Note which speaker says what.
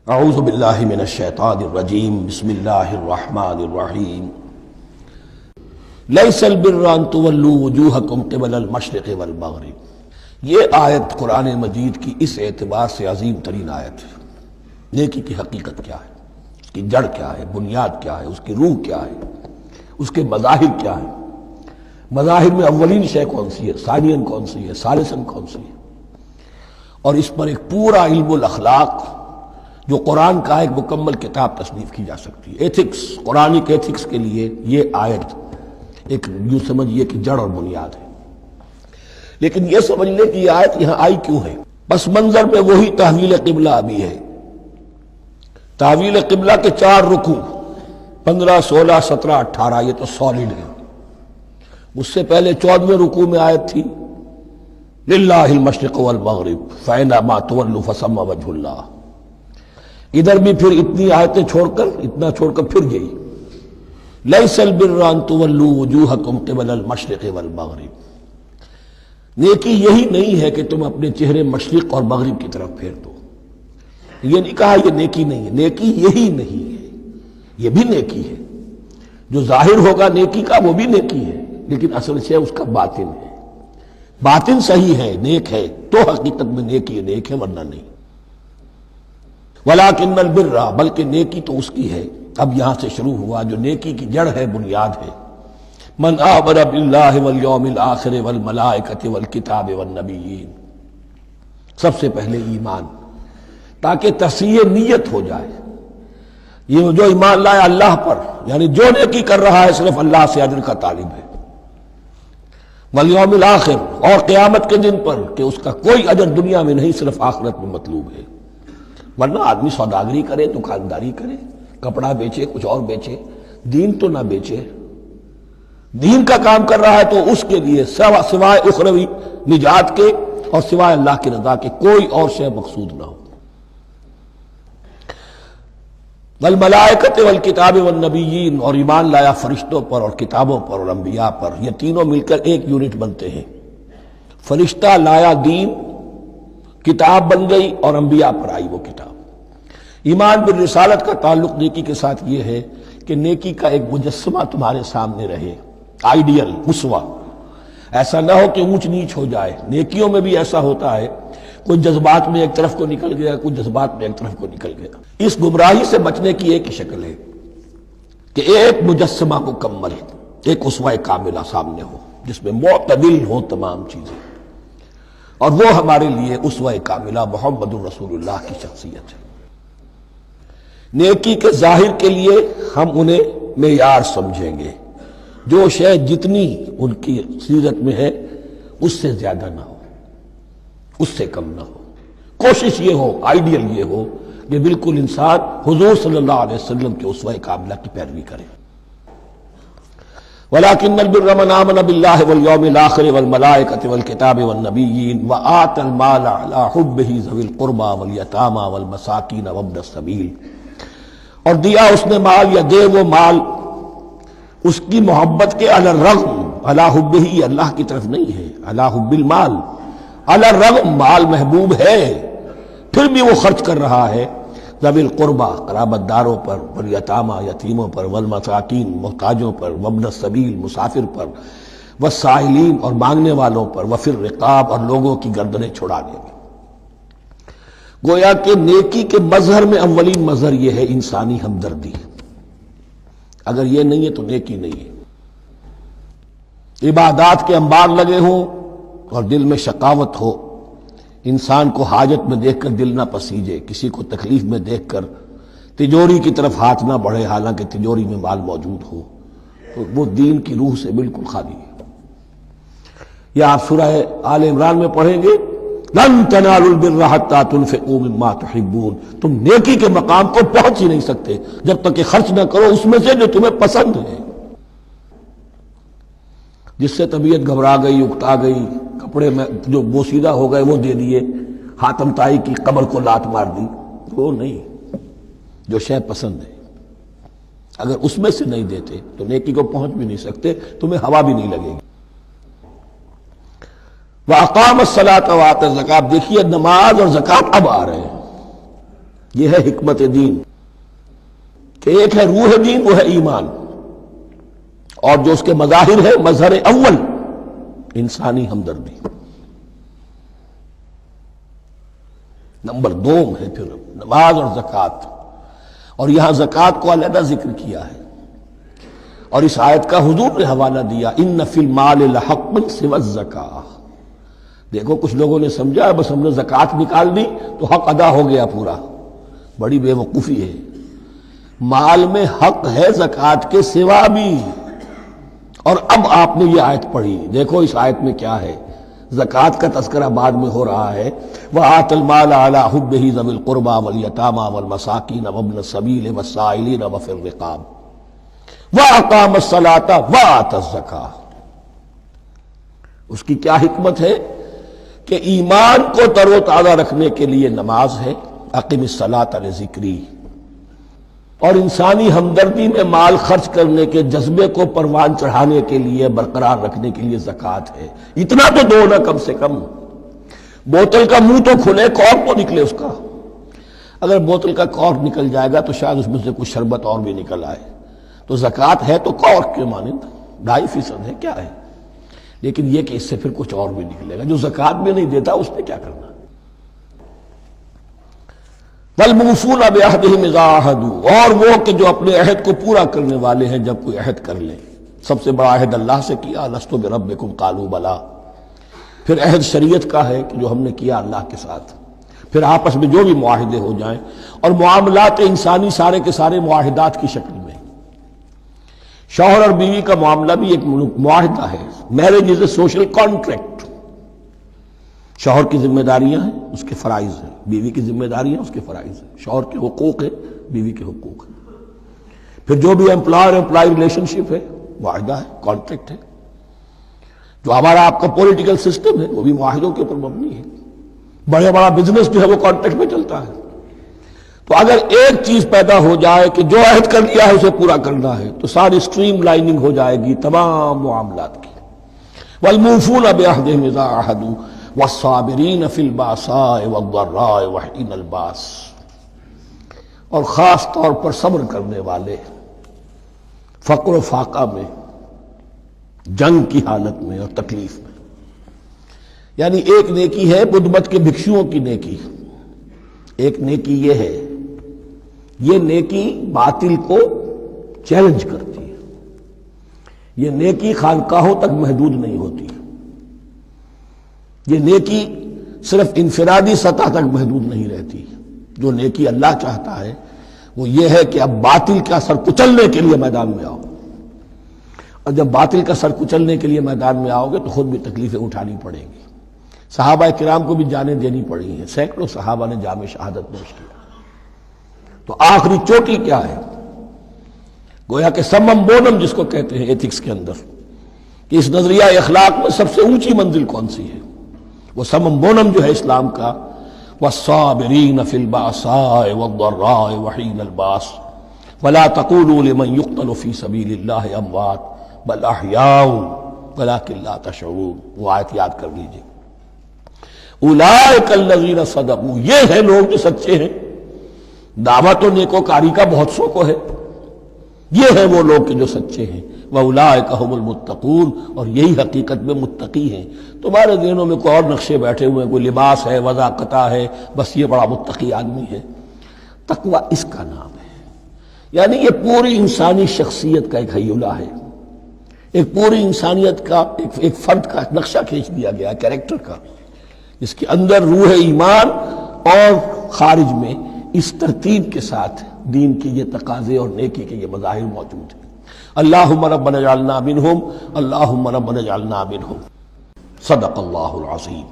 Speaker 1: اعوذ باللہ من الشیطان الرجیم بسم اللہ الرحمن الرحیم لیس البر ان تولوا وجوہکم قبل المشرق والمغرب۔ یہ آیت قرآن مجید کی اس اعتبار سے عظیم ترین آیت ہے۔ نیکی کی حقیقت کیا ہے، اس کی جڑ کیا ہے، بنیاد کیا ہے، اس کی روح کیا ہے، اس کے مظاہر کیا ہے، مظاہر میں اولین شے کون سی ہے، ثانیاً کون سی ہے، ثالثاً کون سی ہے، اور اس پر ایک پورا علم الاخلاق جو قرآن کا ایک مکمل کتاب تصنیف کی جا سکتی ہے۔ ایتھکس، قرآنک ایتھکس کے لیے یہ آیت ایک یوں سمجھیے کہ جڑ اور بنیاد ہے۔ لیکن یہ سمجھ لیں کہ یہ آیت یہاں آئی کیوں ہے۔ پس منظر میں وہی تحویل قبلہ بھی ہے۔ تحویل قبلہ کے 4 رکوع 15، 16، 17، 18 یہ تو سالڈ ہے۔ اس سے پہلے 14ویں رکوع میں آیت تھی للہ المشرق والمغرب فأینما تولوا فثم وجہ اللہ۔ ادھر بھی پھر اتنی آیتیں چھوڑ کر پھر گئی لیس البر ان تولوا وجوہکم قبل المشرق والمغرب۔ نیکی یہی نہیں ہے کہ تم اپنے چہرے مشرق اور مغرب کی طرف پھیر دو۔ یہ نہیں کہا یہ نیکی نہیں ہے، نیکی یہی نہیں ہے، یہ بھی نیکی ہے۔ جو ظاہر ہوگا نیکی کا وہ بھی نیکی ہے، لیکن اصل سے اس کا باطن ہے۔ باطن صحیح ہے، نیک ہے تو حقیقت میں نیکی نیک ہے، ورنہ نہیں۔ وَلَٰكِنَّ الْبِرَّ، بلکہ نیکی تو اس کی ہے۔ اب یہاں سے شروع ہوا جو نیکی کی جڑ ہے، بنیاد ہے۔ مَنْ آمَنَ بِاللَّهِ وَالْيَوْمِ الْآخِرِ وَالْمَلَائِكَةِ وَالْكِتَابِ وَالنَّبِيِّينَ۔ سب سے پہلے ایمان، تاکہ تصحیح نیت ہو جائے۔ یہ جو ایمان لائے اللہ پر، یعنی جو نیکی کر رہا ہے صرف اللہ سے اجر کا طالب ہے۔ وَالْيَوْمِ الْآخِرِ، اور قیامت کے دن پر کہ اس کا کوئی اجر دنیا میں نہیں، صرف آخرت میں مطلوب ہے۔ ورنہ آدمی سوداگری کرے، دکانداری کرے، کپڑا بیچے، کچھ اور بیچے، دین تو نہ بیچے۔ دین کا کام کر رہا ہے تو اس کے لیے سوائے اخروی نجات کے اور سوائے اللہ کی رضا کے کوئی اور شے مقصود نہ ہو۔ والملائکۃ والکتاب والنبیین، اور ایمان لایا فرشتوں پر اور کتابوں پر اور انبیاء پر۔ یہ تینوں مل کر ایک یونٹ بنتے ہیں۔ فرشتہ لایا دین، کتاب بن گئی اور انبیاء پر آئی وہ کتاب۔ ایمان بالرسالت کا تعلق نیکی کے ساتھ یہ ہے کہ نیکی کا ایک مجسمہ تمہارے سامنے رہے، آئیڈیل، اسوہ۔ ایسا نہ ہو کہ اونچ نیچ ہو جائے۔ نیکیوں میں بھی ایسا ہوتا ہے، کوئی جذبات میں ایک طرف کو نکل گیا، کوئی جذبات میں ایک طرف کو نکل گیا۔ اس گمراہی سے بچنے کی ایک ہی شکل ہے کہ ایک مجسمہ مکمل، ایک اسوہ کاملہ سامنے ہو جس میں معتدل ہو تمام چیزیں، اور وہ ہمارے لیے اسوہ کاملہ محمد الرسول اللہ کی شخصیت ہے۔ نیکی کے ظاہر کے لیے ہم انہیں معیار سمجھیں گے، جو شے جتنی ان کی سیرت میں ہے اس سے زیادہ نہ ہو، اس سے کم نہ ہو۔ کوشش یہ ہو، آئیڈیل یہ ہو کہ بالکل انسان حضور صلی اللہ علیہ وسلم کے اسوہ کاملہ کی پیروی کرے۔ وَلَٰكِنَّ الْبِرَّ مَنْ آمَنَ بِاللَّهِ وَالْيَوْمِ الْآخِرِ وَالْمَلَائِكَةِ وَالْكِتَابِ وَالنَّبِيِّينَ وَآتَى الْمَالَ عَلَىٰ حُبِّهِ ذَوِي الْقُرْبَىٰ وَالْيَتَامَىٰ وَالْمَسَاكِينَ وَابْنَ السَّبِيلِ، اور دیا اس نے مال یا دے وہ مال اس کی محبت کے علی الرغم، علی حبہ اللہ کی طرف نہیں ہے، علی حب المال، علی الرغم مال محبوب ہے پھر بھی وہ خرچ کر رہا ہے، ذوی القربیٰ قرابت داروں پر، والیتامىٰ یتیموں پر، والمساکین محتاجوں پر، وابن السبیل مسافر پر، والسائلین اور مانگنے والوں پر، وفی الرقاب اور لوگوں کی گردنیں چھڑانے میں۔ گویا کہ نیکی کے مظہر میں اولین مظہر یہ ہے انسانی ہمدردی۔ اگر یہ نہیں ہے تو نیکی نہیں ہے۔ عبادات کے انبار لگے ہوں اور دل میں شقاوت ہو، انسان کو حاجت میں دیکھ کر دل نہ پسیجے، کسی کو تکلیف میں دیکھ کر تجوری کی طرف ہاتھ نہ بڑھے حالانکہ تجوری میں مال موجود ہو، تو وہ دین کی روح سے بالکل خالی ہے۔ یا آپ سورہ آل عمران میں پڑھیں گے لن تنالوا البر حتى تنفقوا مما تحبون، تم نیکی کے مقام کو پہنچ ہی نہیں سکتے جب تک کہ خرچ نہ کرو اس میں سے جو تمہیں پسند ہے۔ جس سے طبیعت گھبرا گئی، اکتا گئی، کپڑے میں جو بوسیدہ ہو گئے وہ دے دیے، حاتم طائی کی قبر کو لات مار دی، وہ نہیں، جو شے پسند ہے اگر اس میں سے نہیں دیتے تو نیکی کو پہنچ بھی نہیں سکتے، تمہیں ہوا بھی نہیں لگے گی۔ وَأَقَامَ الصَّلَاةَ وَآتَى الزَّكَاةَ، دیکھیے نماز اور زکوٰۃ اب آ رہے ہیں۔ یہ ہے حکمت دین کہ ایک ہے روح دین، وہ ہے ایمان، اور جو اس کے مظاہر ہے، مظہر اول انسانی ہمدردی، نمبر دو ہے پھر نماز اور زکوٰۃ، اور یہاں زکوٰۃ کو علیحدہ ذکر کیا ہے، اور اس آیت کا حضور نے حوالہ دیا ان فی المال لحق سوى الزکاۃ۔ دیکھو کچھ لوگوں نے سمجھا بس ہم نے زکوٰۃ نکال دی تو حق ادا ہو گیا پورا، بڑی بے وقوفی ہے۔ مال میں حق ہے زکوٰۃ کے سوا بھی، اور اب آپ نے یہ آیت پڑھی، دیکھو اس آیت میں کیا ہے، زکوٰۃ کا تذکرہ بعد میں ہو رہا ہے، وَآتَ الْمَالَ عَلَىٰ حُبِّهِ ذَوِي الْقُرْبَىٰ وَالْيَتَامَىٰ وَالْمَسَاكِينَ وَابْنَ السَّبِيلِ وَالسَّائِلِينَ وَفِي الرِّقَابِ وَأَقَامَ الصَّلَاةَ وَآتَى الزَّكَاةَ۔ اس کی کیا حکمت ہے کہ ایمان کو تر و تازہ رکھنے کے لیے نماز ہے، اقم الصلاۃ لذکری، اور انسانی ہمدردی میں مال خرچ کرنے کے جذبے کو پروان چڑھانے کے لیے، برقرار رکھنے کے لیے زکوٰۃ ہے۔ اتنا تو دو نا کم سے کم، بوتل کا منہ تو کھلے، کارک تو نکلے اس کا، اگر بوتل کا کارک نکل جائے گا تو شاید اس میں سے کچھ شربت اور بھی نکل آئے، تو زکوٰۃ ہے تو کارک کے مانند 2.5% ہے، کیا ہے، لیکن یہ کہ اس سے پھر کچھ اور بھی نکلے گا۔ جو زکوٰۃ بھی نہیں دیتا اس نے کیا کرنا۔ وَالْمُوفُونَ بِعَهْدِهِمْ إِذَا عَاهَدُوا، اور وہ کہ جو اپنے عہد کو پورا کرنے والے ہیں جب کوئی عہد کر لیں۔ سب سے بڑا عہد اللہ سے کیا، لَسْتُ بِرَبِّكُمْ قَالُوا بَلَىٰ۔ پھر عہد شریعت کا ہے کہ جو ہم نے کیا اللہ کے ساتھ، پھر آپس میں جو بھی معاہدے ہو جائیں، اور معاملات انسانی سارے کے سارے معاہدات کی شکل میں۔ شوہر اور بیوی کا معاملہ بھی ایک معاہدہ ہے، marriage is a social contract. شوہر کی ذمہ داریاں ہیں، اس کے فرائض ہیں، بیوی کی ذمہ داریاں اس کے فرائض ہیں، شوہر کے حقوق ہیں، بیوی کے حقوق ہیں۔ پھر جو بھی امپلائر امپلائی ریلیشن شپ ہے، معاہدہ ہے، کانٹریکٹ ہے۔ جو ہمارا آپ کا پولیٹیکل سسٹم ہے وہ بھی معاہدوں کے اوپر مبنی ہے، بڑا بزنس جو ہے وہ کانٹریکٹ میں چلتا ہے۔ تو اگر ایک چیز پیدا ہو جائے کہ جو عہد کر لیا ہے اسے پورا کرنا ہے، تو ساری اسٹریم لائننگ ہو جائے گی تمام معاملات کی۔ وَالْمُوفُونَ بِعَهْدِهِمْ إِذَا عَاهَدُوا وَالصَّابِرِينَ فِي الْبَأْسَاءِ وَالضَّرَّاءِ وَحِينَ الْبَأْسِ، اور خاص طور پر صبر کرنے والے فقر و فاقہ میں، جنگ کی حالت میں اور تکلیف میں۔ یعنی ایک نیکی ہے بدھ مت کے بھکشوؤں کی نیکی، ایک نیکی یہ ہے، یہ نیکی باطل کو چیلنج کرتی ہے، یہ نیکی خانقاہوں تک محدود نہیں ہوتی، یہ نیکی صرف انفرادی سطح تک محدود نہیں رہتی۔ جو نیکی اللہ چاہتا ہے وہ یہ ہے کہ اب باطل کا سر کچلنے کے لیے میدان میں آؤ، اور جب باطل کا سر کچلنے کے لیے میدان میں آؤ گے تو خود بھی تکلیفیں اٹھانی پڑیں گی۔ صحابہ کرام کو بھی جانیں دینی پڑی ہیں، سینکڑوں صحابہ نے جام شہادت نوش کیا۔ تو آخری چوٹی کیا ہے؟ گویا کہ سمم بونم جس کو کہتے ہیں ایتھکس کے اندر، کہ اس نظریہ اخلاق میں سب سے اونچی منزل کون سی ہے؟ وہ سمم بونم جو ہے اسلام کا، والصابرین فی البأساء والضراء وحین الباس ولا تقولوا لمن يقتل فی سبیل اللہ اموات بل احیاء ولکن لا تشعرون۔ وہ آیت یاد کر لیجیے، اولئک الذین صدقوا، یہ ہے لوگ جو سچے ہیں۔ دعوت و نیکوکاری کا بہت سو ہے، یہ ہے وہ لوگ کہ جو سچے ہیں۔ وَأُولَٰئِكَ هُمُ الْمُتَّقُونَ، اور یہی حقیقت میں متقی ہیں۔ تمہارے ذہنوں میں کوئی اور نقشے بیٹھے ہوئے ہیں، کوئی لباس ہے، وضاقتہ ہے، بس یہ بڑا متقی آدمی ہے۔ تقویٰ اس کا نام ہے، یعنی یہ پوری انسانی شخصیت کا ایک ہیولہ ہے، ایک پوری انسانیت کا ایک فرد کا نقشہ کھینچ دیا گیا کیریکٹر کا، جس کے اندر روح ایمان اور خارج میں اس ترتیب کے ساتھ دین کی یہ تقاضے اور نیکی کے یہ مظاہر موجود ہیں۔ اللہم ربنا اجعلنا منہم، اللہم ربنا اجعلنا منہم۔ صدق اللہ العظیم۔